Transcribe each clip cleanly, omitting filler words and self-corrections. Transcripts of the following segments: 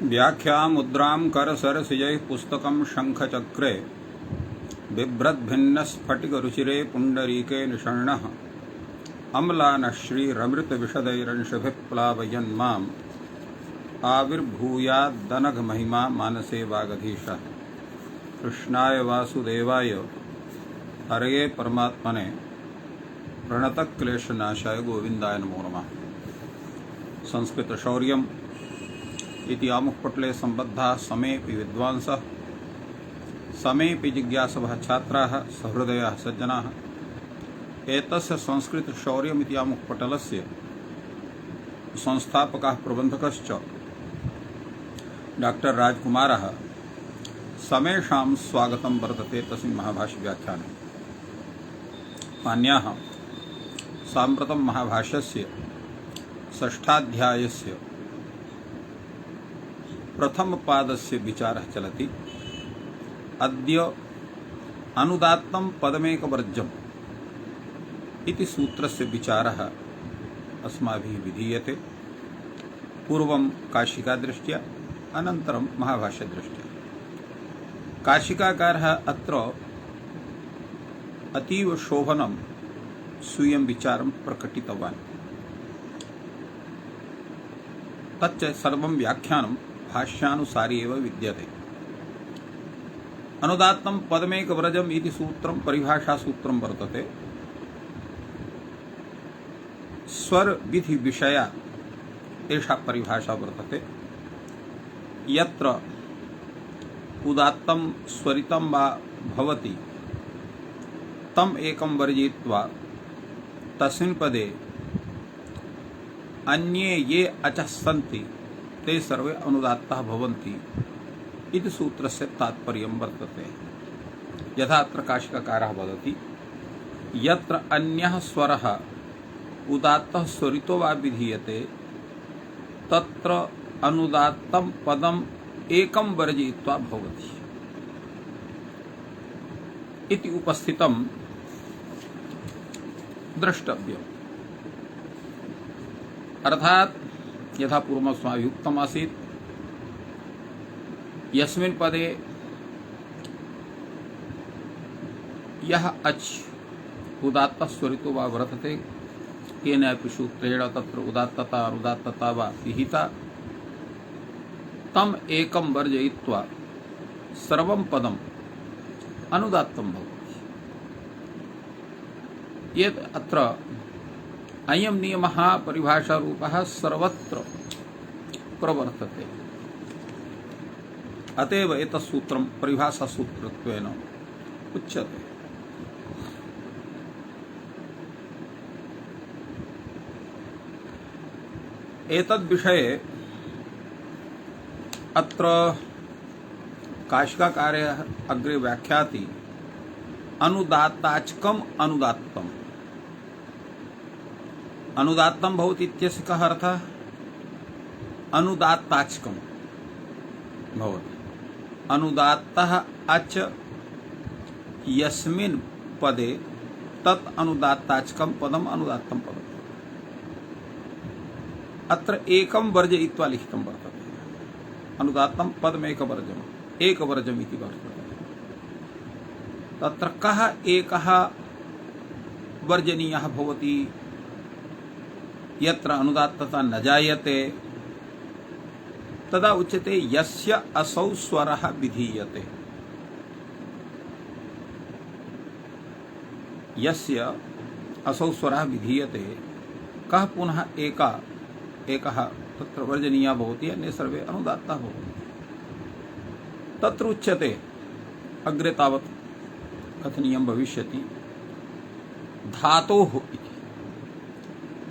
व्याख्या मुद्रां करसरसिजैः पुस्तकं शङ्खचक्रे बिभ्रद्भिन्नस्फटिकरुचिरे पुण्डरीके निषण्णः अम्लानः श्रीरमृतविशदैरंशभिः प्लावयन् माम् आविर्भूयाद्दनघमहिमा मानसे वागधीशः। कृष्णाय वासुदेवाय हरये परमात्मने प्रणतक्लेशनाशाय गोविन्दाय नमो नमः। संस्कृतशौर्यम् इति आमुखपटले सम्बद्धाः समेऽपि विद्वांसः समेऽपि जिज्ञासवः छात्राः सहृदयाः सज्जनाः एतस्य संस्कृतशौर्यमिति आमुखपटलस्य संस्थापकः प्रबन्धकश्च डॉक्टर राजकुमारः समेषां स्वागतं वर्तते तस्मिन् महाभाष्यव्याख्याने। मान्याः, साम्प्रतं महाभाष्यस्य षष्ठाध्यायस्य प्रथमपादस्य विचारः चलति। अद्य अनुदात्तं पदमेकवर्ज्यम् इति सूत्रस्य विचारः अस्माभिः विधीयते। पूर्वं काशिकादृष्ट्या अनन्तरं महाभाष्यदृष्ट्या। काशिकाकारः अत्र अतीव शोभनं स्वीयं विचारं प्रकटितवान्। तच्च सर्वं व्याख्यानं भाष्यानुसारी एव विद्यते। अनुदात्तं पदमेकव्रजम् इति सूत्रं परिभाषासूत्रं वर्तते। स्वर विधि विषया एषा परिभाषा वर्तते। यत्र उदात्तं स्वरितं वा भवति तम् एकं वर्जयित्वा तस्मिन् पदे अन्ये ये अचः सन्ति ते सर्वे अनुदात्ताः भवन्ति इति सूत्रस्य तात्पर्यं वर्तते। यथा अत्र काशिकाकारः वदति, यत्र अन्यः स्वरः उदात्तः स्वरितो वा विधीयते तत्र अनुदात्तं पदम् एकं वर्जयित्वा भवति इति उपस्थितं द्रष्टव्यम्। अर्थात् यथा पूर्वमस्माभिः उक्तमासीत्, यस्मिन् पदे यः अच् उदात्तः स्वरितो वा वर्तते केनापि सूत्रेण तत्र उदात्तता अनुदात्तता वा विहिता तम् एकं वर्जयित्वा सर्वं पदम् अनुदात्तं भवति। यत् अत्र अयं नियमः परिभाषारूपः सर्वत्र प्रवर्तते। अतएव एतत् सूत्रं परिभाषासूत्रत्वेन उच्यते। एतद्विषये अत्र काशिकाकारः अग्रे व्याख्याति अनुदात्ताच्कम् अनुदात्तम्। अनुदात्तं भवति इत्यस्य कः अर्थः? अनुदात्ताच्कं भवति। अनुदात्तः अच यस्मिन् पदे तत् अनुदात्ताच्कं पदम् अनुदात्तं पदम्। अत्र एकं वर्जयित्वा लिखितं वर्तते। अनुदात्तं पदमेकवर्जम्, एकवर्जम् इति वर्तते। तत्र कः एकः वर्जनीयः भवति? यत्र अनुदात्तता न जायते तदा उच्यते यस्य असौ स्वरः विधीयते। यस्य असौ स्वरः विधीयते कः पुनः एकः तत्र वर्जनीयः भवति, अन्ये सर्वे अनुदात्ताः भवन्ति। तत्र उच्यते अग्रे तावत् कथनीयं भविष्यति धातोः इति।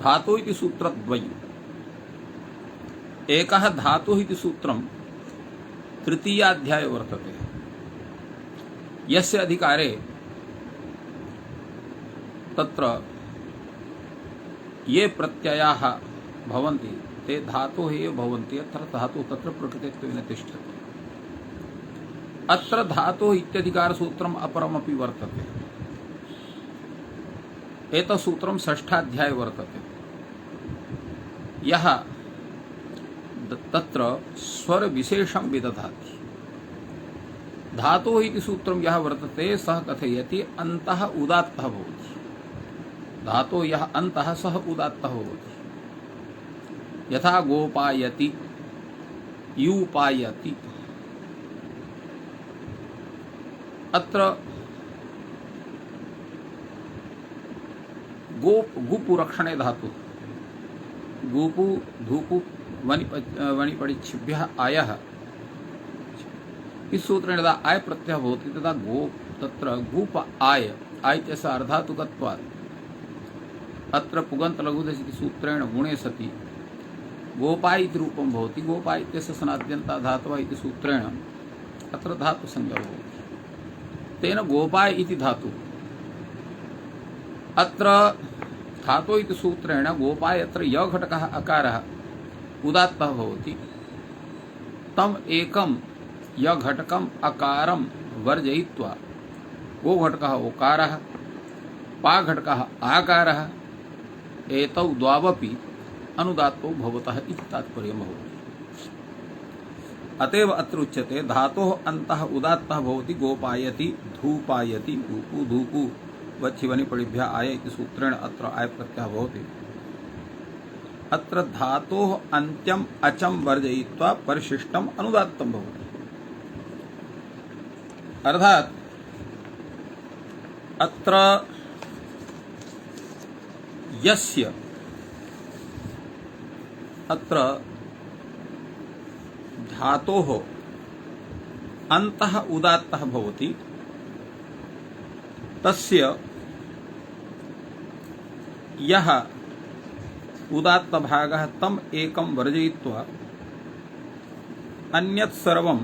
धातु इति सूत्रद्वयम्। एकः धातुः इति सूत्रं तृतीयाध्याये वर्तते। यस्य अधिकारे तत्र ये प्रत्ययाः भवन्ति ते धातोः एव भवन्ति। अत्र धातुः तत्र प्रकृतित्वेन तिष्ठति। अत्र धातोः इत्यधिकारसूत्रम् अपरमपि वर्तते। एतत् सूत्रं षष्ठाध्याये वर्तते। यः तत्र स्वर विशेषं विदधाति। धातोः इति सूत्रं यः वर्तते सः कथयति अन्तः उदात्तः भवति। धातोः यः अन्तः सः उदात्तः भवति। यथा गोपायति, यूपायति। अत्र गुपु रक्षणे धातु गुपु धूपु वणिपडिच्छिभ्यः आयः इस सूत्रेण यदा आय प्रत्ययः भवति तदा गो तत्र गुप आय इत्यस्य अर्धातुकत्वात् अत्र पुगन्त लघुदेश इति सूत्रेण गुणे सति गोपाय इति रूपं भवति। गोपाय इत्यस्य सनाद्यन्ता धातवः इति सूत्रेण अत्र धातुसंज्ञा भवति। तेन गोपाय इति धातु अत्र धातो इति सूत्रेण गोपाय अत्र य घटकः अकारः उदात्तः भवति। तम एकं य घटकम् अकारं वर्जयित्वा गो घटकः ओकारः, पा घटकः आकारः एतौ द्वावपि अनुदात्तौ भवतः इति तात्पर्यं भवति। अतएव अत्र उच्यते धातोः अन्तः उदात्तः भवति। गोपायति, धूपायति, धूपु धूपु वच्छिवनिपडिभ्यः आय इति सूत्रेण अत्र आय प्रत्ययः भवति। अत्र धातोः अन्त्यम् अचं वर्जयित्वा परिशिष्टम् अनुदात्तं भवति। अर्थात् अत्र यस्य अत्र धातोः अन्तः उदात्तः भवति तस्य यः उदात्तभागः तम एकं वर्जयित्वा अन्यत् सर्वं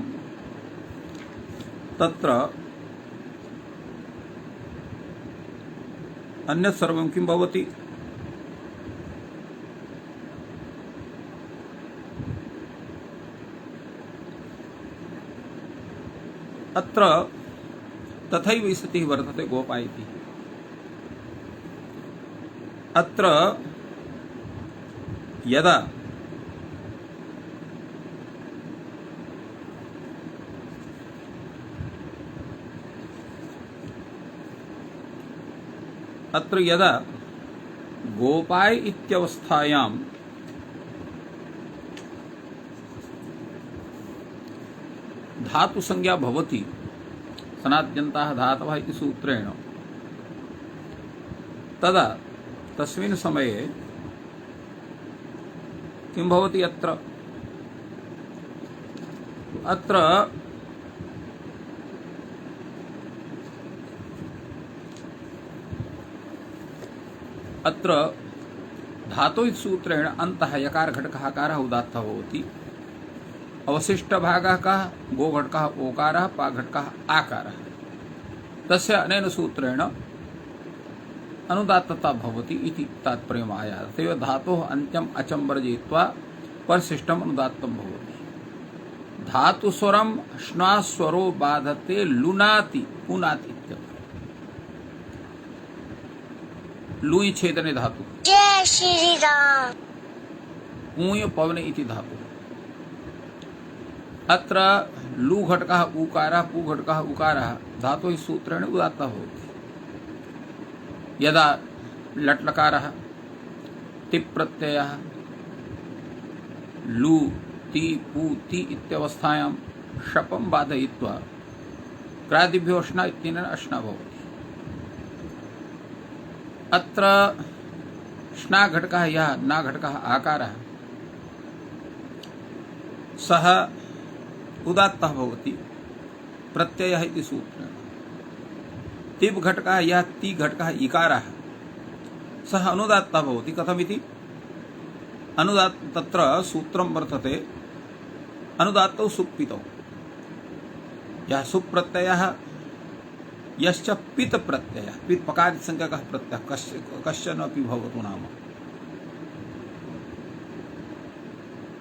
तत्र अन्यत् सर्वं किं भवति? अत्र तथैव स्थितिः वर्तते गोपाय इति। अत्र यदा गोपाय इत्यवस्थायां धातु संज्ञा भवति सनाद्यन्ताः धातवः इति सूत्रेण तदा तस्मिन् समये किं भवति? अत्र धातु इति सूत्रेण अन्तः यकार घटकः आकारः उदात्तः भवति। अवशिष्टभागः कः? गो घटकः ओकारः, पा घटकः आकारः। तस्य अनेन सूत्रेण अनुदात्तता भवति इति तात्पर्यम् आयाति। तथैव धातोः अन्त्यम् अचं वर्जयित्वा परिशिष्टम् अनुदात्तं भवति। धातुस्वरं श्नास्वरो बाधते लुनाति पुनाति इत्यत्र। लुञ् छेदने धातु। जय श्री राम। ऊञ् पवने इति धातु। अत्र लु घटकः उकारः, पु घटकः उकारः धातोः सूत्रेण उदात्तः भवति। यदा लट्लकारः तिप् प्रत्ययः लु ति पु ति इत्यवस्थायां शपं बाधयित्वा क्रादिभ्यो अश्ना इत्यनेन अश्ना भवति। अत्र श्ना घटकः यः ना घटकः आकारः सः उदात्तः भवति प्रत्ययः इति सूत्रेण। तिप् घटकः यः ति घटकः इकारः सः अनुदात्तः भवति। कथमिति? तत्र सूत्रं वर्तते अनुदात्तौ सुप्पितौ। यः सुप् प्रत्ययः यश्च पित् प्रत्ययः, पित् पकारि संज्ञकः प्रत्ययः कश्चन अपि भवतु नाम,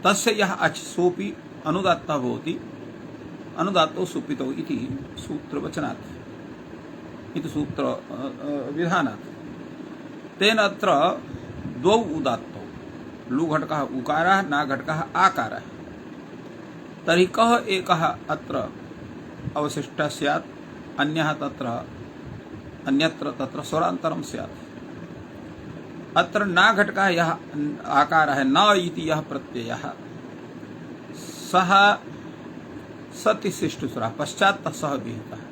तस्य यः अच् सोऽपि अनुदात्तः भवति। अनुदात्तौ सुप्पितौ इति सूत्रवचनात्, इति सूत्र विधानात्। तेन अत्र द्वौ उदात्तौ, लु घटकः उकारः, ना घटकः आकारः। तर्हि कः एकः अत्र अवशिष्टः स्यात्, अन्यः अन्यत्र तत्र स्वरान्तरं स्यात्। अत्र न घटकः यः आकारः न इति यः प्रत्ययः सः सतिशिष्टस्वरः पश्चात् सः विहितः।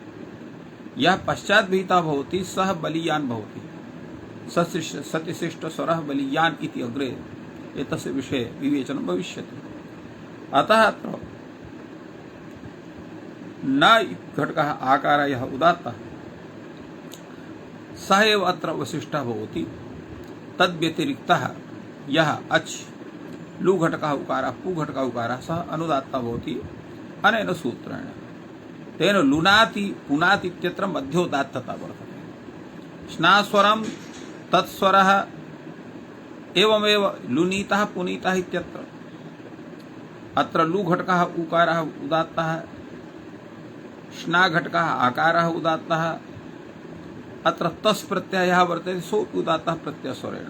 यः पश्चात् विहितः भवति सः बलीयान् भवति। सतिशिष्टस्वरः बलीयान् इति अग्रे एतस्य विषये विवेचनं भविष्यति। अतः अत्र न घटकः आकारः यः उदात्तः सः एव अत्र अवशिष्टः भवति। तद्व्यतिरिक्तः यः अच् लु घटकः उकारः पु घटकः उकारः सः अनुदात्तः भवति अनेन सूत्रेण। तेन लुनाति पुनाति इत्यत्र मध्योदात्तता वर्तते। स्नास्वरं तत्स्वरः एवमेव लुनीतः पुनीतः इत्यत्र। अत्र लु घटकः उकारः उदात्तः, स्ना घटकः आकारः उदात्तः, अत्र तस् प्रत्ययः वर्तते सोऽपि उदात्तः प्रत्ययस्वरेण।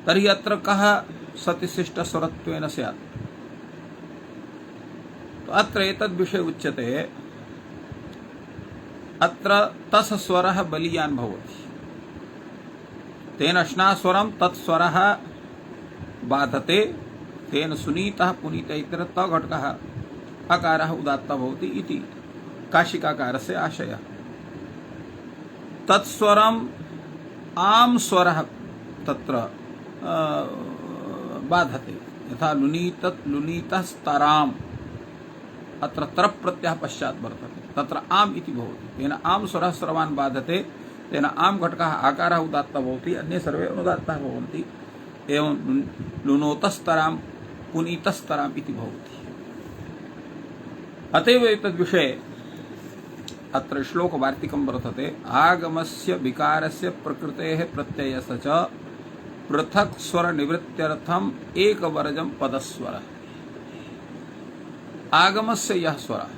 तर्हि अत्र कः सतिशिष्टस्वरत्वेन स्यात्? तो अत्र एतद् विषये उच्यते अत्र तस् स्वरः बलीयान् भवति। तेन स्नास्वरं तत्स्वरः बाधते, तेन सुनीतः पुनीतः इत्यत्र त घटकः अकारः उदात्तः भवति इति काशिकाकारस्य आशयः। तत्स्वरम् आम् स्वरः तत्र बाधते, यथा लुनीतस्तराम् अत्र तरप् प्रत्ययः पश्चात् वर्तते, तत्र आम् इति भवति। तेन आम् स्वरः सर्वान् बाधते, तेन आम् घटकः आकारः उदात्तः भवति, अन्ये सर्वे अनुदात्ताः भवन्ति। एवं लुनोतस्तराम् पुनीतस्तराम् इति भवति। अतएव एतद्विषये अत्र श्लोकवार्तिकं वर्तते। आगमस्य विकारस्य प्रकृतेः प्रत्ययस्य च पृथक् स्वर निवृत्त्यर्थम् एकवर्जं पदस्वरः। आगमस्य यः स्वरः,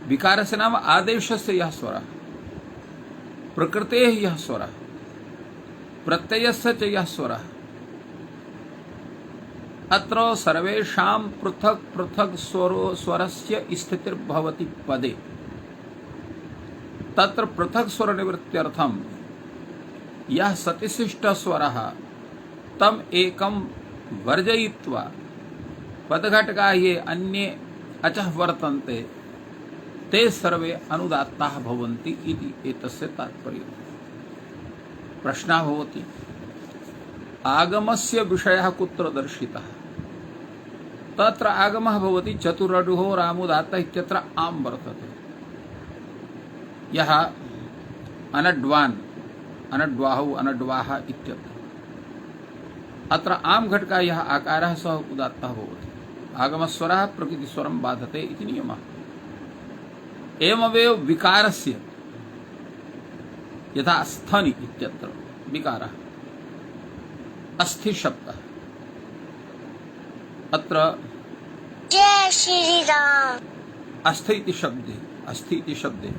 विकारस्य नाम आदेशस्य यः स्वरः, प्रकृतेः यः स्वरः, प्रत्ययस्य च यः स्वरः, अत्र सर्वेषां पृथक् पृथक् स्वरस्य स्थितिर्भवति पदे। तत्र पृथक् स्वर निवृत्त्यर्थं यः सतिशिष्टस्वरः तम् एकं वर्जयित्वा पदघटकाः ये अन्ये अचः वर्तन्ते ते सर्वे अनुदात्ताः भवन्ति इति एतस्य तात्पर्यम्। प्रश्नः भवति, आगमस्य विषयः कुत्र दर्शितः? तत्र आगमः भवति चतुरडुहो रामुदात्तः इत्यत्र आम् वर्तते। यः अनड्वान् अनड्वाहौ अनड्वाः इत्यत्र अत्र आम् घटकः यः आकारः सः उदात्तः भवति। आगमस्वरः प्रकृतिस्वरं बाधते इति नियमः। एवमेव विकारस्य यथा स्थनि इत्यत्र विकारः अस्थि शब्दः, अत्र जय श्री राम अस्थि इति शब्दे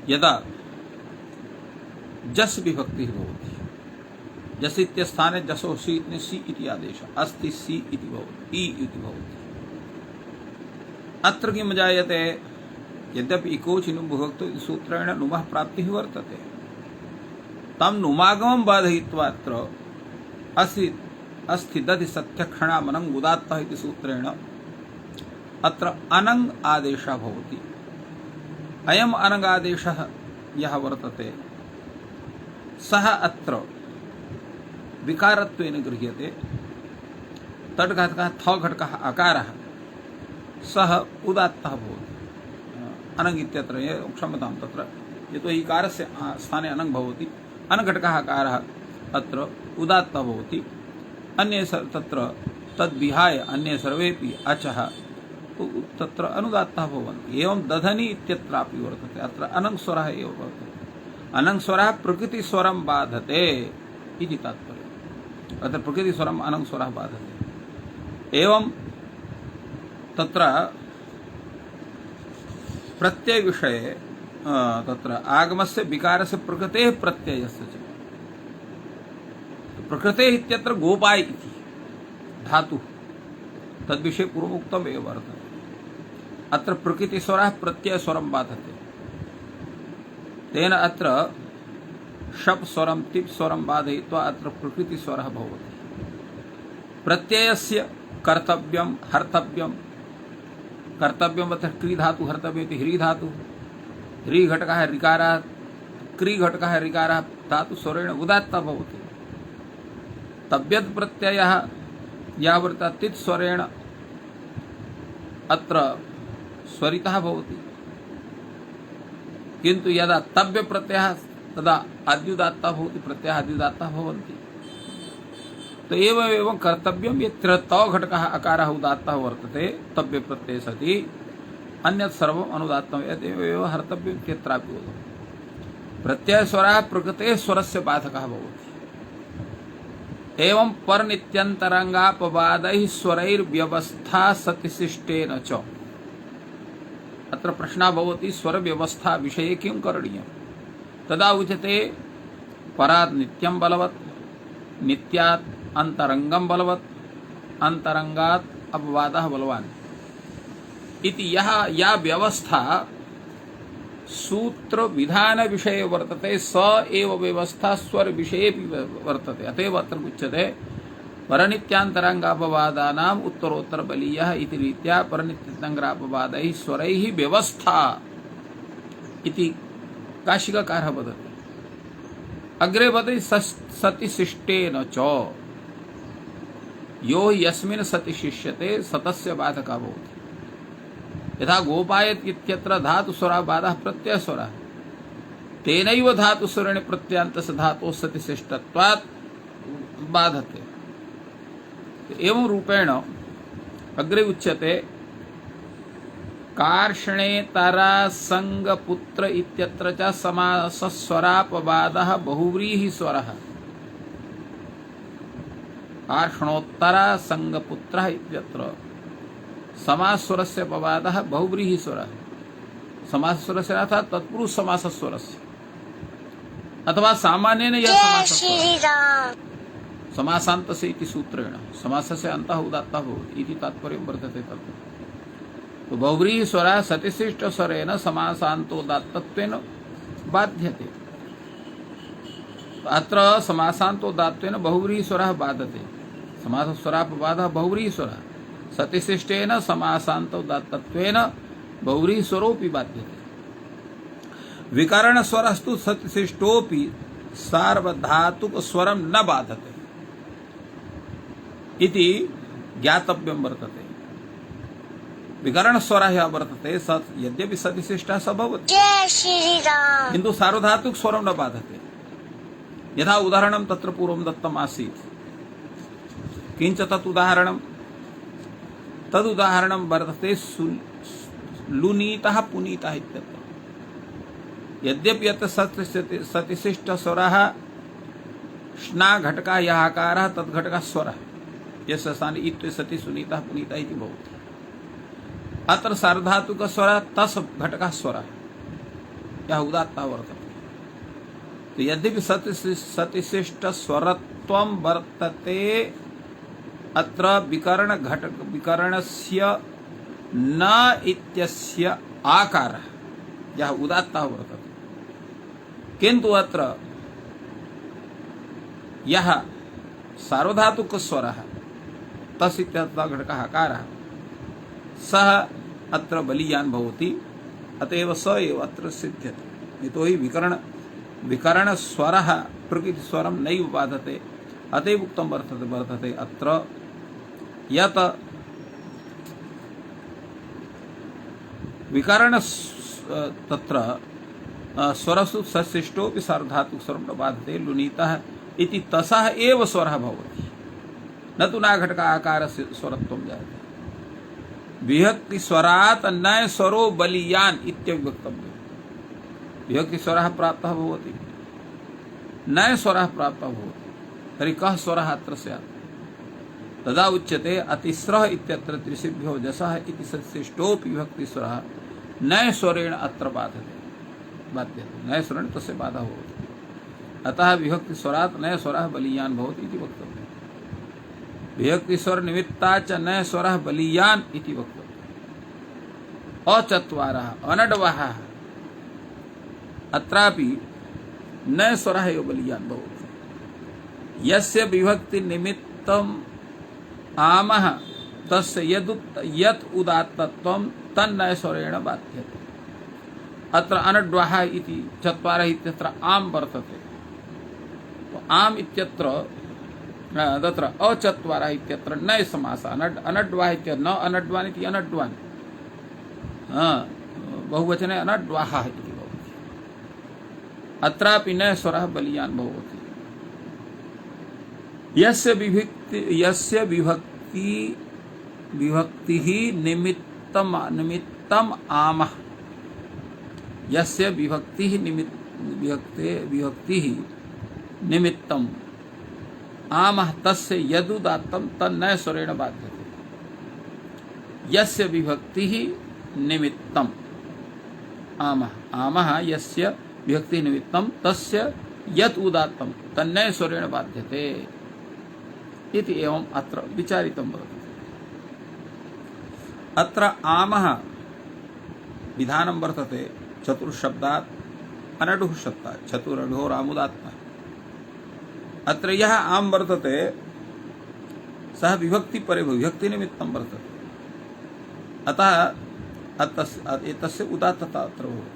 यदा जस् विभक्तिः भवति, जस् इत्यस्थाने जसो सी इति आदेशः, अस्ति सी इति भवति, इ इति भवति। अत्र किं जायते? यद्यपि इकोचिनुं भुभक्तो इति सूत्रेण नुमः प्राप्तिः वर्तते, तं नुमागमं बाधयित्वा अत्र अस्ति दधि सत्यक्षणामनङ् उदात्तः इति सूत्रेण अत्र अनङ् आदेशः भवति। अयम् अनङ् आदेशः यः वर्तते सः अत्र विकारत्वेन गृह्यते। तड् घटकः थ घटकः आकारः सः उदात्तः भवति। अनङ् इत्यत्र क्षम्यतां, तत्र यतोहि इकारस्य स्थाने अनङ् भवति, अनङ् घटकः आकारः अत्र उदात्तः भवति। अन्ये तत्र तद्विहाय अन्ये सर्वेपि अचः तत्र अनुदात्तः भवन्ति। एवं दधनि इत्यत्रापि वर्तते, अत्र अनङ् स्वरः एव वर्तते। अनङ् स्वरः प्रकृतिस्वरं बाधते इति तात्पर्यम्। अत्र प्रकृतिस्वरम् अनङ् स्वरः बाधते। एवं तत्र प्रत्ययविषये तत्र आगमस्य विकारस्य प्रकृतेः प्रत्ययस्य च प्रकृतेः इत्यत्र गोपाय इति धातुः, तद्विषये पूर्वोक्तम् एव वर्तते। अत्र प्रकृतिस्वरः प्रत्ययस्वरं बाधते, तेन अत्र शप् स्वरं तिप् स्वरं बाधयित्वा अत्र प्रकृतिस्वरः भवति। प्रत्ययस्य कर्तव्यं हर्तव्यं, कर्तव्यम् अत्र क्री धातु, हर्तव्यम् इति ह्री धातु, ह्री घटकः ऋकारः, क्री घटकः ऋकारः धातु स्वरेण उदात्तः भवति। तव्यत् प्रत्ययः यः वर्तते तित् स्वरेण अत्र स्वरितः भवति, किन्तु यदा तव्य प्रत्ययः तदा आद्युदात्तः भवति, प्रत्ययः आद्युदात्तः भवन्ति। तो एवं कर्तव्यं यत्र त घटकः अकारः उदात्तः वर्तते तव्य प्रत्यये सति, अन्यत् सर्वम् अनुदात्तं यदेव हर्तव्यम् इत्यत्रापि उक्तम्। प्रत्ययस्वरः प्रकृतेः स्वरस्य बाधकः भवति। एवं परनित्यन्तरङ्गापवादैः स्वरैर्व्यवस्था सतिशिष्टेन च। अत्र प्रश्नः भवति स्वरव्यवस्था विषये किं करणीयं? तदा उच्यते परात् नित्यं बलवत्, नित्यात् अंतरंगम बलवत्, अंतरंगात् अपवादः बलवान् इति या व्यवस्था सूत्र विधान विषये वर्तते स एव व्यवस्था स्वर विषये वर्तते। अतएव अत्र उच्यते परनित्यान्तरंगापवादानाम् उत्तरोत्तर बलीयः इति रीत्या परनित्यन्तरंगापवादैः स्वरैः व्यवस्था इति काशिकाकारः वदति। अग्रे वदति सतिशिष्टेन च, यो यस्मिन् सति शिष्यते सतस्य बाधकः भवति। यथा गोपायत इत्यत्र धातुस्वरः बाधः प्रत्ययस्वरः, तेनैव धातुस्वरेण प्रत्ययान्तस्य धातोः सतिशिष्टत्वात् बाधते। एवं रूपेण अग्रे उच्यते कार्ष्णेतरा संगपुत्र इत्यत्र च समासस्वरापवादः बहुव्रीहिस्वरः। कार्ष्णोत्तरा संगपुत्रः इत्यत्र समासस्वरस्य अपवादः बहुव्रीहिस्वरः। समासस्वरस्य अर्थात् तत्पुरुष समासस्वरस्य अथवा सामान्येन यः समासस्वरः समासान्तस्य इति सूत्रेण समासस्य अन्तः उदात्तः भवति इति तात्पर्यं वर्तते तत्र। तो बहुव्रीहिस्वरः सतिशिष्टस्वरेण समासान्तोदात्तत्वेन बाध्यते। अत्र समासान्तोदात्तेन बहुव्रीहिस्वरः बाधते। समासस्वरापवादः बहुव्रीहिस्वरः, सतिशिष्टेन समासान्तोदात्तत्वेन बहुव्रीहिस्वरोऽपि बाध्यते। विकरणस्वरस्तु सतिशिष्टोऽपि सार्वधातुकस्वरं न बाधते इति ज्ञातव्यं वर्तते। विकरणस्वरः यः वर्तते सत् यद्यपि सतिशिष्टः स भवति, किन्तु सार्वधातुकस्वरं न बाधते। यथा उदाहरणं तत्र पूर्वं दत्तम् आसीत्। किञ्च तदुदाहरणं वर्तते लुनीतः पुनीतः इत्यत्र। यद्यपि अत्र सतिशिष्टस्वरः श्ना घटकः यः आकारः तद्घटकः स्वरः, यस्य स्थाने इत्वे सति सुनीतः पुनीतः इति भवति। अत्र सार्वधातुकस्वरः तस् घटकः स्वरः यः उदात्तः वर्तते। तो यद्यपि सतिशिष्टस्वरत्वं वर्तते, अत्र विकरणस्य न इत्यस्य आकारः यः उदात्तः वर्तते, किन्तु अत्र यः सार्वधातुकस्वरः तस् इत्यत्र घटकः आकारः सः अत्र बलीयान् भवति। अतएव स एव अत्र सिद्ध्यते। यतोहि विकरणस्वरः प्रकृतिस्वरं नैव बाधते। अतएव उक्तं वर्तते अत्र यत् विकरण तत्र स्वरसु सशिष्टोऽपि सार्वधातुकस्वरं न बाधते लुनीतः इति तसः एव स्वरः भवति, न तु नाघटक आकारस्य स्वरत्वं जायते। विभक्तिस्वरात् न स्वरो बलीयान् इत्यविभक्तव्यम्। विभक्तिस्वरः प्राप्तः भवति, न स्वरः प्राप्तः भवति, तर्हि कः स्वरः अत्र स्यात्? तदा उच्यते अतिस्रः इत्यत्र त्रिशिभ्यो जसः इति सशिष्टोऽपि विभक्तिस्वरः न स्वरेण अत्र बाध्यते। न स्वरेण तस्य बाधा भवति। अतः विभक्तिस्वरात् न स्वरः बलीयान् भवति इति वक्तव्यम्। विभक्ति स्वर निमित्ता च न स्वरः बलीयान् इति वक्तव्यम्। अचत्वारः अनड्वः अत्रापि न स्वरः एव बलीयान् भवति। यस्य विभक्ति निमित्तम् आमः तस्य यत् उदात्तत्वं तन्न स्वरेण बाध्यते। अत्र अनड्वः इति चत्वारः इत्यत्र आम् वर्तते। आम् इत्यत्र तत्र अचत्वारः इत्यत्र न समासः। अनड्वाः इत्यत्र न अनड्वान् इति अनड्वान् बहुवचने अनड्वाः इति भवति। अत्रापि न स्वरः बलीयान् भवति। यस्य विभक्तिः निमित्तम् आमः। यस्य विभक्तिः निमित्तम् आमः तस्य यदुदात्तं तन्न स्वरेण बाध्यते। यस्य विभक्तिः निमित्तम् आमः यस्य विभक्तिः निमित्तं तस्य यत् उदात्तं तन्न स्वरेण बाध्यते इति एवम् अत्र विचारितं वर्तते। अत्र आमः विधानं वर्तते चतुर्शब्दात् अनडुः शब्दात्। चतुरडुहोरामुदात्मः। अत्र यः आम् वर्तते सः विभक्ति परे विभक्ति निमित्तं वर्तते। अतः एतस्य उदात्तता अत्र भवति।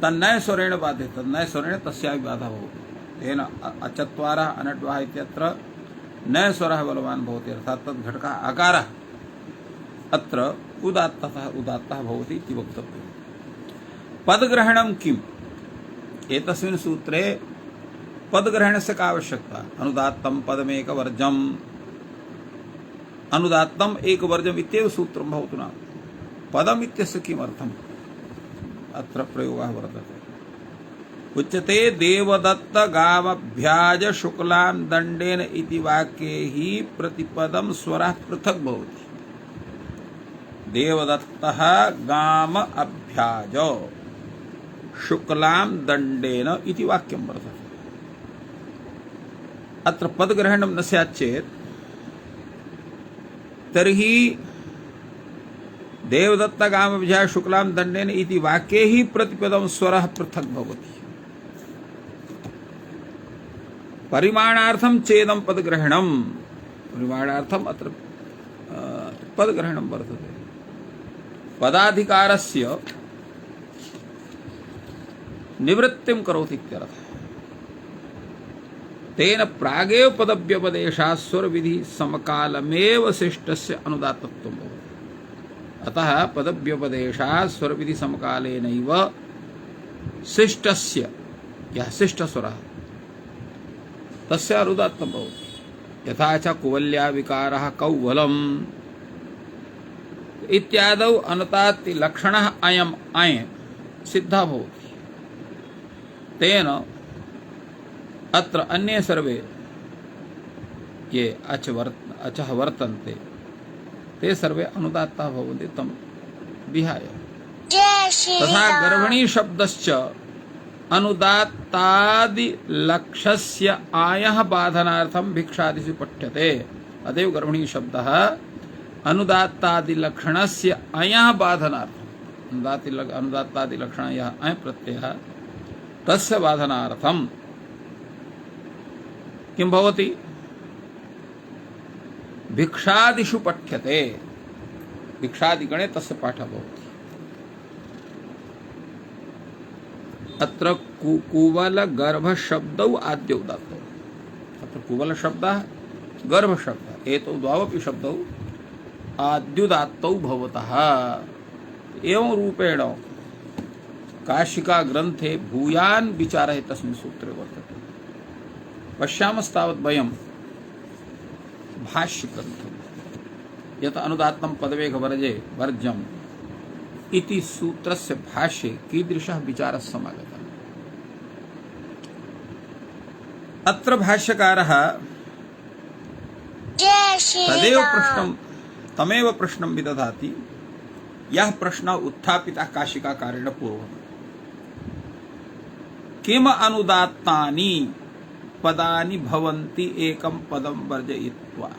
तन्न स्वरेण बाध्यते। तन्न स्वरेण तस्यापि बाधा भवति। तेन अचत्वारः अनड्वाः इत्यत्र न स्वरः बलवान् भवति। अर्थात् तद् घटकः आकारः अत्र उदात्तः भवति इति वक्तव्यम्। पदग्रहणं किम्? एतस्मिन् सूत्रे पदग्रहणस्य का आवश्यकता? अनुदात्तं पदमेकवर्जम्। अनुदात्तम् एकवर्जम् इत्येव सूत्रं भवतु नाम। पदम् इत्यस्य किमर्थम्? अत्र प्रयोगः वर्तते। उच्यते देवदत्त गावभ्याज शुक्लां दण्डेन इति वाक्ये हि प्रतिपदं स्वरः पृथक् भवति। देवदत्तः गाम अभ्याज शुक्लां दण्डेन इति वाक्यं वर्तते। अत्र पदग्रहणं न स्यात् चेत् तर्हि देवदत्त गामभ्याज शुक्लां दण्डेन इति वाक्ये हि प्रतिपदं स्वरः पृथक् भवति। परिमाणार्थं चेदं पदग्रहणं। परिमाणार्थम् अत्र पदग्रहणं वर्तते। पदाधिकारस्य निवृत्तिं करोति इत्यर्थः। तेन प्रागेव पदव्यपदेशात् स्वरविधि समकालमेव शिष्टस्य अनुदात्तत्वं भवति। अतः पदव्यपदेशात् स्वरविधि समकालेनैव शिष्टस्य यः शिष्टस्वरः तस्य अनुदात्तं भवति। यथा च कुवल्या विकारः कौवलम् इत्यादौ अनुदात्ति लक्षणः अयम् अयं सिद्धः भवति। तेन अत्र अन्ये सर्वे ये अचः वर्तन्ते ते सर्वे अनुदात्ताः भवन्ति तं विहाय। तथा गर्भिणी शब्दश्च अनुदात्तादि लक्ष्यस्य आयः बाधनार्थं भिक्षादिषु पठ्यते। अतएव गर्भिणी शब्दः अनुदात्तादि लक्षणस्य अयः बाधनार्थं अनुदात्तादि लक्षण यः अय प्रत्ययः तस्य बाधनार्थं किं भवति? भिक्षादिषु पठ्यते। भिक्षादिगणे तस्य पाठः भवति। अत्र कुवल गर्भ शब्दौ आद्यौ दातौ। अत्र कुवल शब्दः गर्भ शब्दः एतौ द्वावपि शब्दौ आद्युदात्तौ भवतः। एवं रूपेण काशिका ग्रन्थे भूयान् विचारः तस्मिन् सूत्रे वर्तते। पश्यामस्तावत् वयं भाष्यग्रन्थं यत् अनुदात्तं पदवेकवर्जे वर्जम् इति सूत्रस्य भाष्ये कीदृशः विचारः समागतः। अत्र भाष्यकारः तमेव प्रश्नं विदधाति यः प्रश्नः उत्थापितः काशिकाकारेण पूर्वम्। किम अनुदात्तानि पदानि भवन्ति एकं पदं वर्जयित्वा।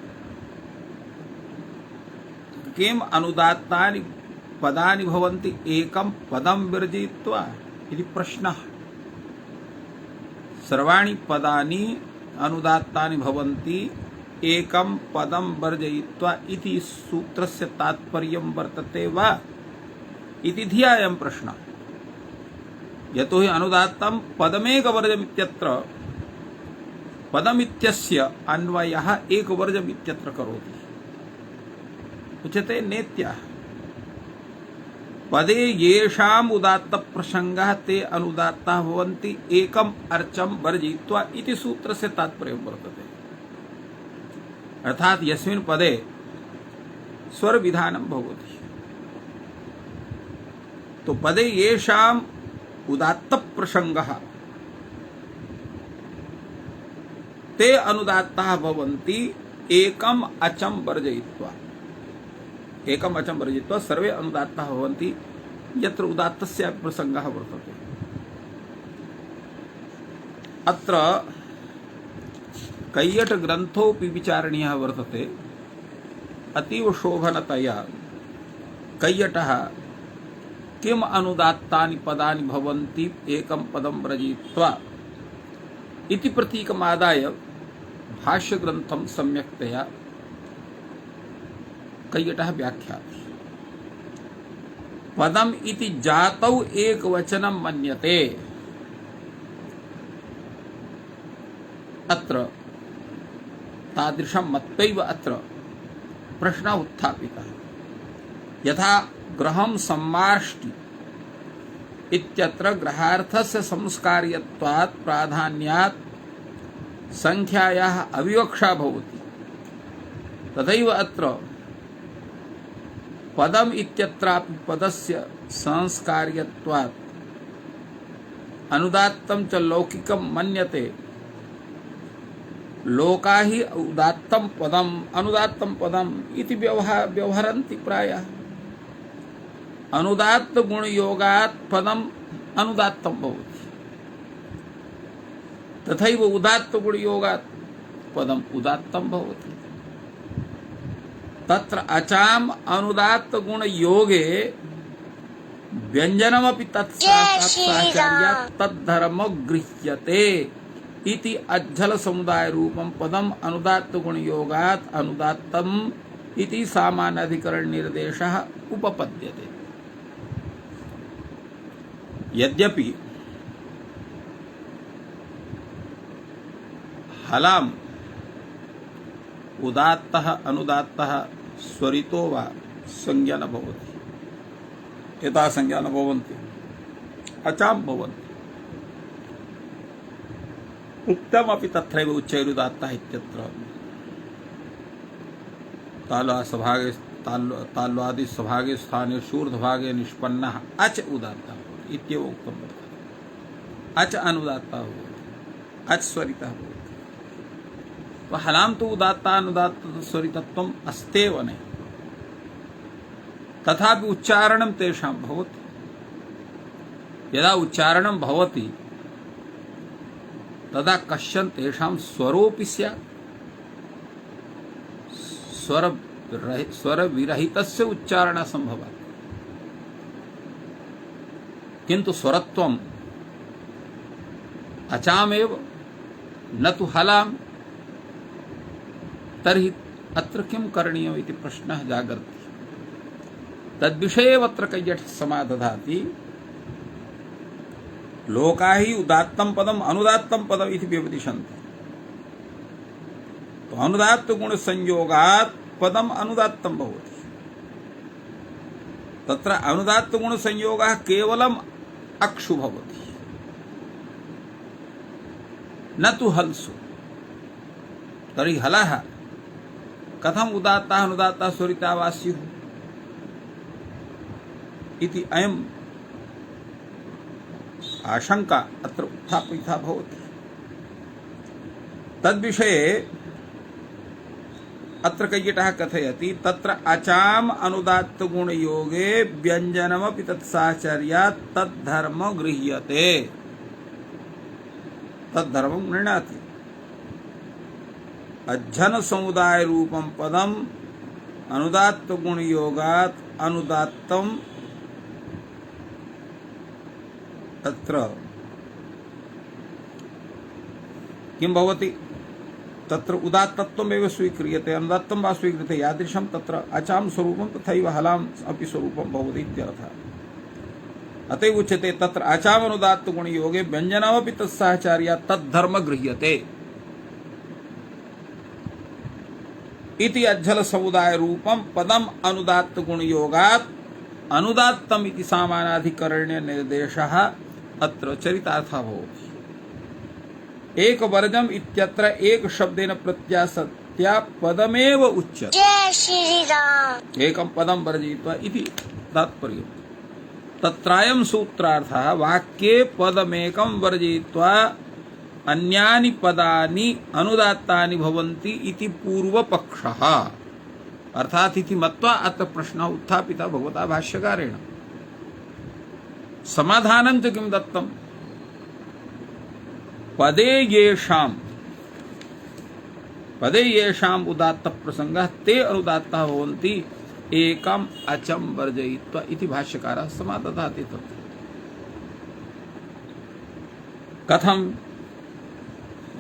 किम अनुदात्तानि पदानि भवन्ति एकं पदं वर्जयित्वा इति प्रश्नः। सर्वाणि पदानि अनुदात्तानि भवन्ति एकं पदं वर्जयित्वा इति सूत्रस्य तात्पर्यं वर्तते वा इति धिया अयं प्रश्नः। यतो हि अनुदात्तं पदमेकवर्जमित्यत्र पदमित्यस्य अन्वयः एकवर्जमित्यत्र करोति। उच्यते नेत्याः पदे येषाम् उदात्त प्रसंगः ते अनुदात्ताः भवन्ति एकम् अर्चं वर्जयित्वा इति सूत्रस्य तात्पर्यं वर्तते। अर्थात यस्मिन् पदे स्वर विधानं भवति, तो पदे येषाम् उदात्त प्रसंगः ते अनुदात्ताः भवन्ति एकम् अचं वर्जयित्वा। एकम् अचं वर्जयित्वा सर्वे अनुदात्ताः भवन्ति यत्र उदात्तस्य प्रसंगः वर्तते। अत्र कैयट ग्रन्थोऽपि विचारणीयः वर्तते। अतीव शोभनतया कैयटः किम अनुदात्तानि पदानि भवन्ति एकं पदं वर्जयित्वा इति प्रतीकमादाय भाष्यग्रन्थं सम्यक्तया कैयटः व्याख्याति। पदम इति जातौ एकवचनं मन्यते। अत्र तादृशं मत्वैव अत्र प्रश्नः उत्थापितः। यथा ग्रहं सम्मार्ष्टि इत्यत्र ग्रहार्थस्य संस्कार्यत्वात् प्राधान्यात् संख्यायाः अविवक्षा भवति, तथैव अत्र पदम इत्यत्रापि पदस्य संस्कार्यत्वात् अनुदात्तं च लौकिकं मन्यते। लोका हि उदात्तं पदम अनुदात्तं पदम इति व्यवहरन्ति प्रायः। अनुदात्त गुण योगात् पदम अनुदात्तं भवति, तथैव उदात्त गुण योगात् पदम उदात्तं भवति। तत्र अचाम अनुदात्त गुण योगे व्यंजनमपि तत्साक्षात्कार्यात् तद्धर्म गृह्यते इति अज्झल समुदाय रूपम पदम अनुदात्त गुण योगात् अनुदात्तम इति सामान्याधिकरण निर्देशः उपपद्यते। यद्यपि हलाम उदात्तः अनुदात्तः स्वरितो वा संज्ञा न भवति, यथा संज्ञा न भवन्ति अचाम भवन्ति। उक्तमपि तत्रैव उच्चैरुदात्तः इत्यत्र ताल्वादि सभागे स्थाने शूर्ध्वभागे निष्पन्नः अच उदात्तः इत्येव उक्तं वर्तते। अच अनुदात्तः भवति, अच स्वरितः भवति। तो हलाम तो उदात्तानुदात्त स्वरितत्वम् अस्त्येव नहीं, तथापि उच्चारणं तेषां भवति। यदा उच्चारणं भवति तदा कश्चन तेषां स्वरोऽपि स्यात्। स्वरविरहितस्य उच्चारणं सम्भवति, किन्तु स्वरत्वम् अचामेव न तु हलाम। तर्हि अत्र किं करणीयम् इति प्रश्नः जागर्ति। तद्विषये अत्र कैयटः समादधाति। लोका हि उदात्तं पदम अनुदात्तं पदम इति व्यपदिशन्ति। तो अनुदात्त गुण संयोगात् पदम अनुदात्तं भवति। तत्र अनुदात्त गुण संयोगः केवलम् अक्षु भवति, न तु हल्सु। तर्हि हलः कथम उदात्तः अनुदात्तः स्वरिता वा स्युः इति अयम् आशंका अत्र उत्थापिता भवति। तद्विषये अत्र कैयटः कथयति तत्र अचाम अनुदात्त गुण योगे व्यंजनमपि तत्साचर्यात् तद्धर्म गृह्यते। तद्धर्मं गृह्णाति। अज्झन समुदाय रूपम पदम अनुदात्त गुण योगात् अनुदात्तम तत्र किं भवति तत्र उदात्तत्वमेव स्वीक्रियते अनुदात्तं वा स्वीक्रियते यादृशं तत्र अचाम स्वरूपं तथैव हलाम अपि स्वरूपं भवति इत्यर्थः। अतएव उच्यते तत्र अचाम अनुदात्त गुण योगे व्यंजनमपि तत्साहचर्या तद्धर्म गृह्यते इति अज्जल समुदाय रूपम पदम अनुदात्त गुण योगात् अनुदात्तम इति सामानाधिकरण्य निर्देशः अत्र चरितार्थः भवति। एक वर्जम इत्यत्र एक शब्देन प्रत्यासत्या पदमेव उच्यते। जय श्री राम। एकं पदं वर्जयित्वा इति तात्पर्यम्। तत्रायं सूत्रार्थः वाक्ये पदमेकं वर्जयित्वा अन्यानि पदानि अनुदात्तानि भवन्ति इति पूर्वपक्षः। अर्थात् इति मत्वा अत्र प्रश्नः उत्थापितः भगवता भाष्यकारेण। समाधानं च किं दत्तम्? पदे येषाम् उदात्त प्रसंगः ते अनुदात्तः भवन्ति एकम् अचं वर्जयित्वा इति भाष्यकारः समादधाति। तत् कथं?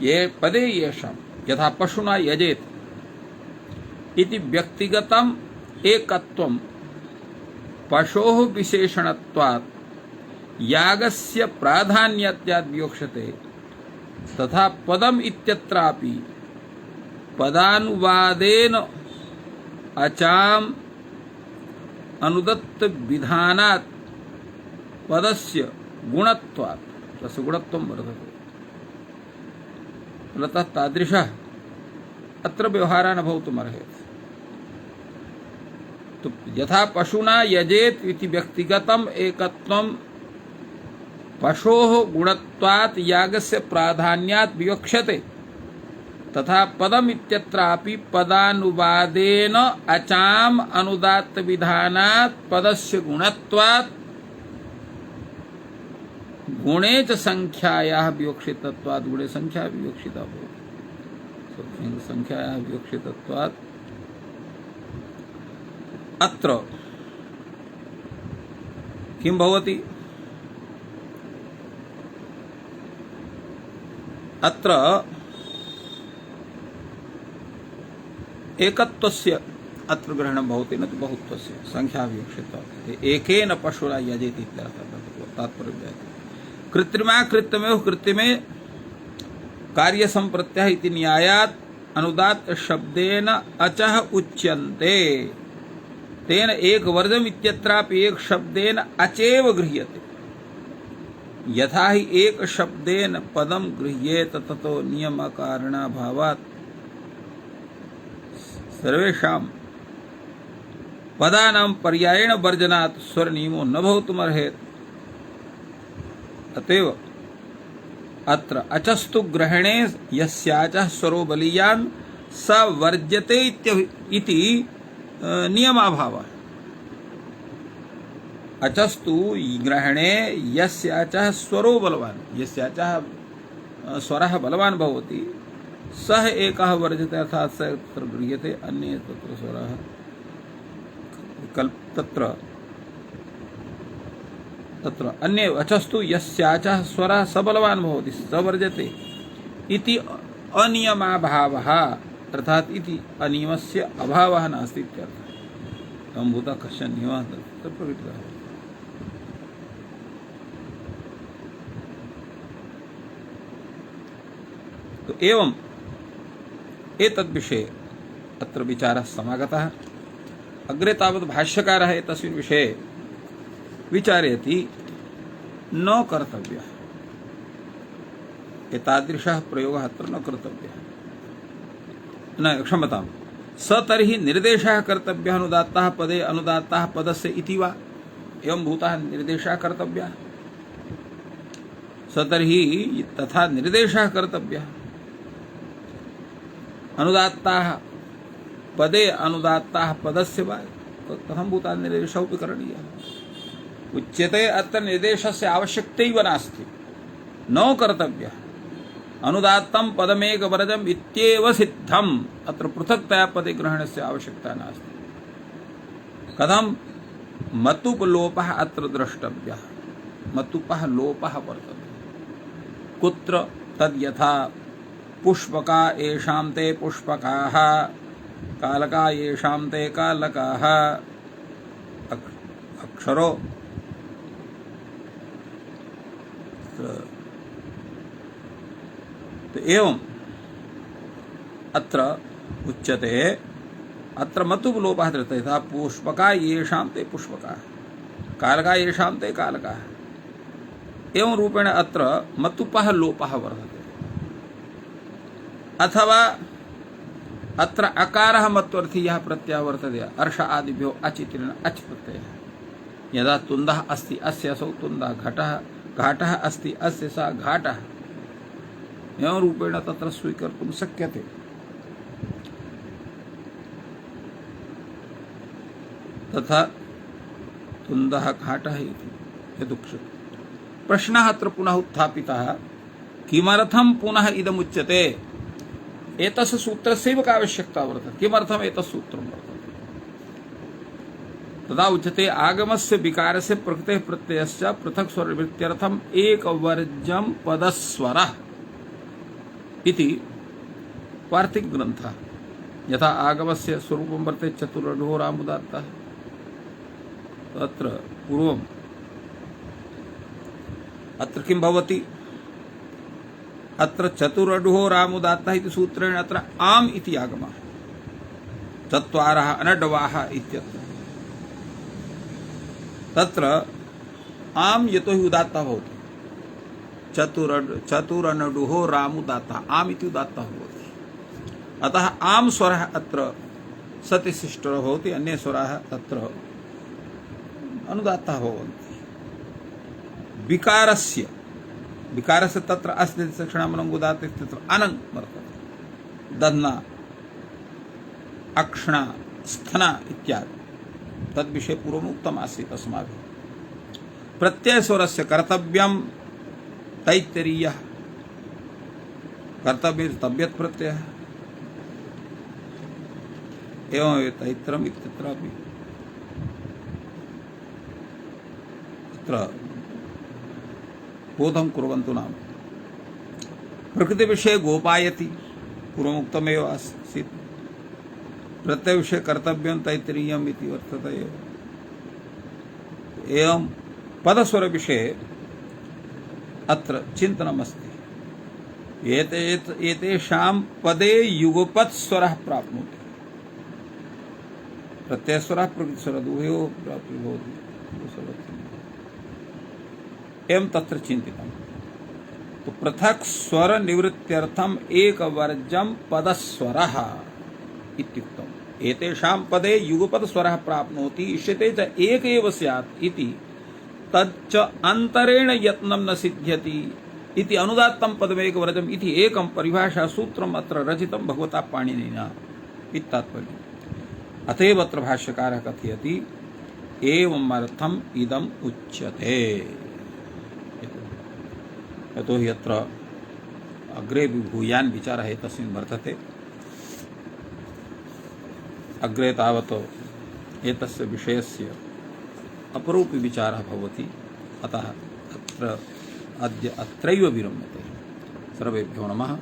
ये पदे येषाम् यथा पशुना यजेत इति व्यक्तिगतम् एकत्वं पशोः विशेषणत्वात् यागस्य प्राधान्यत्याद् विवक्षते तथा पदम इत्यत्रापि पदानुवादेन अचाम अनुदत्त विधानात् पदस्य गुणत्वात् तस्य गुणत्वं वर्धते। फलतः तादृशः अत्र व्यवहारः न भवितुमर्हति। तो यथा पशुना यजेत इति व्यक्तिगतम् एकत्वं पशोः गुणत्वात् यागस्य प्राधान्यात् विवक्षते तथा पदम इत्यत्रापि पदानुवादेन अचाम अनुदात्त विधानात् पदस्य गुणत्वात् गुणे च संख्यायाः विवक्षितत्वात् गुणे संख्या विवक्षिता भवति। संख्यायाः विवक्षितत्वात् अत्र किं भवति? अत्र एकत्वस्य अत्र ग्रहणं भवति न तु बहुत्वस्य। संख्या विवक्षिता एकेन पशुना यजेत इत्यर्थः तात्पर्यः। कृत्रिमा कृत्रिमेव कृत्रिमे कार्य संप्रत्यय इति न्यायात् अनुदात्त शब्देन अचः उच्यन्ते तेन एक वर्जम इत्यत्रापि एक शब्देन अचेव गृह्यते। यथा हि एक शब्देन पदम गृह्येत ततो नियम कारणाभावात् सर्वेषां पदानां पर्यायेण वर्जनात् स्वर नियमो न भवितुमर्हेत्। अतएव अत्र अचस्तु ग्रहणे यस्याचः स्वरो बलीयान् स वर्ज्यते इति नियमाभावः। अचस्तु ग्रहणे यस्याचः स्वरो बलवान् यस्याचः स्वरः बलवान् भवति सः एकः वर्जते अर्थात् स तत्र गृह्यते अन्ये तत्र स्वरः तत्र अन्ये अचस्तु यस्याचः स्वरः सबलवान् भवति स वर्जते इति अनियमाभावः अर्थात् इति अनियमस्य अभावः नास्ति इत्यर्थः। सम्भूतः कश्चन नियमः तत्र प्रकटितः। तो एवं एतद्विषये अत्र विचारः समागतः। अग्रे तावत् भाष्यकारः एतस्मिन् विषये विचारयति न कर्तव्यः। एतादृशः प्रयोगः अत्र न कर्तव्यः। न क्षम्यताम् स तर्हि निर्देशः कर्तव्यः अनुदात्तः पदे अनुदात्तः पदस्य इति वा एवं भूतः निर्देशः कर्तव्यः। स तर्हि तथा निर्देशः कर्तव्यः। अनुदात्ताः पदे अनुदात्ताः पदस्य वा कथं भूतः निर्देशः अपि करणीयः। उच्यते अत्र निर्देशस्य आवश्यकता नास्ति न कर्तव्यः। अनुदात्तं पदमेकवर्जम् इत्येव सिद्धम्। अत्र पृथक्तया पदे ग्रहणस्य आवश्यकता नास्ति। कथम मतुपलोपः अत्र द्रष्टव्यः। मतुपः लोपः वर्तते। कुत्र तद् यथा पुष्पका येषां ते पुष्पकाः, कालका येषां ते कालकाः, अक्षरो तो एवं अत्र उच्यते अत्र मतुपलोपः दृश्यते यथा पुष्पका येषां ते पुष्पकाः, कालका येषां ते कालकाः। एवं रूपेण अत्र मतुपः लोपः वर्तते। अथवा अत्र अकारः मत्वर्थी यः प्रत्ययः वर्तते अर्ष आदिभ्यो अचित्रेण अच् प्रत्ययः। यदा तुन्दः अस्ति अस्य असौ तुन्दः, घटः घाटः अस्ति अस्य सा घाटः। एवं रूपेण तत्र स्वीकर्तुं शक्यते। तथा तुन्दः घाटः इति यदुच्यते। प्रश्नः अत्र पुनः उत्थापितः, किमर्थं पुनः इदमुच्यते? एतस्य सूत्रस्यैव का आवश्यकता वर्तते? किमर्थम् एतत् सूत्रं वर्तते? तदा उच्यते आगमस्य विकारस्य प्रकृतेः प्रत्ययस्य पृथक् स्वरवृत्त्यर्थम् एकवर्ज्यं पदस्वरः इति वार्तिक ग्रन्थः। यथा आगमस्य स्वरूपं वर्तते चतुरढो रामुदात्तः। तत्र पूर्वम् अत्र किं भवति? अत्र चतुरढो रामुदात्तः इति सूत्रेण अत्र आम् इति आगमः। चत्वारः अनड्वाः इत्यत्र तत्र आम् यतोहि उदात्तः भवति। चतुरनडुहो रामुदात्तः आम् इति उदात्तः भवति। अतः आम् स्वरः अत्र सतिशिष्टः भवति, अन्ये स्वराः तत्र अनुदात्तः भवन्ति। विकारस्य तत्र अस्ति क्षणामनङ् उदात्त तत्र अनङ् वर्तते। दध्ना, अक्षणा, स्थना इत्यादि तद्विषये पूर्वम् उक्तम् आसीत् अस्माभिः। प्रत्ययस्वरस्य कर्तव्यं तैत्तरीयः, कर्तव्य तव्यत् प्रत्ययः। एवं तैत्रम् इत्यत्रापि तत्र बोधं कुर्वन्तु नाम प्रकृतिविषये गोपायति पूर्वमुक्तमेव आसीत्। प्रत्ययविषये कर्तव्यं तैत्तरीयम् इति वर्तते एव। एवं पदस्वरविषये अत्र चिन्तनमस्ति। एतेषां पदे युगपत्स्वरः प्राप्नोति। प्रत्ययस्वरः प्रकृतिस्वरः उभयोः प्राप्तिर्भवति। एवं तत्र चिन्तितम्। तो पृथक् स्वर निवृत्त्यर्थम् एकवर्ज्यं पदस्वरः इत्युक्तम्। एतेषां पदे युगपत्स्वरः प्राप्नोति इष्यते च एक एव स्यात् इति तच्च अंतरेण यत्नं न सिद्ध्यति इति अनुदात्तं पदमेकवर्ज्यम् इति एकं परिभाषा सूत्रम् अत्र रचितं भगवता पाणिनिना इति तात्पर्यम्। अतएव अत्र भाष्यकारः कथयति एवम् अर्थम् इदम् उच्यते। यतो हि अत्र अग्रे भूयान् विचारः एतस्मिन् वर्तते। अग्रे तावत् एतस्य विषयस्य अपरूपी विचारः भवति। अतः अत्र अद्य अत्रैव विरम्यते। सर्वेभ्यो नमः।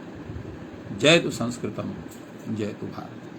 जयतु संस्कृतं, जयतु भारतम्।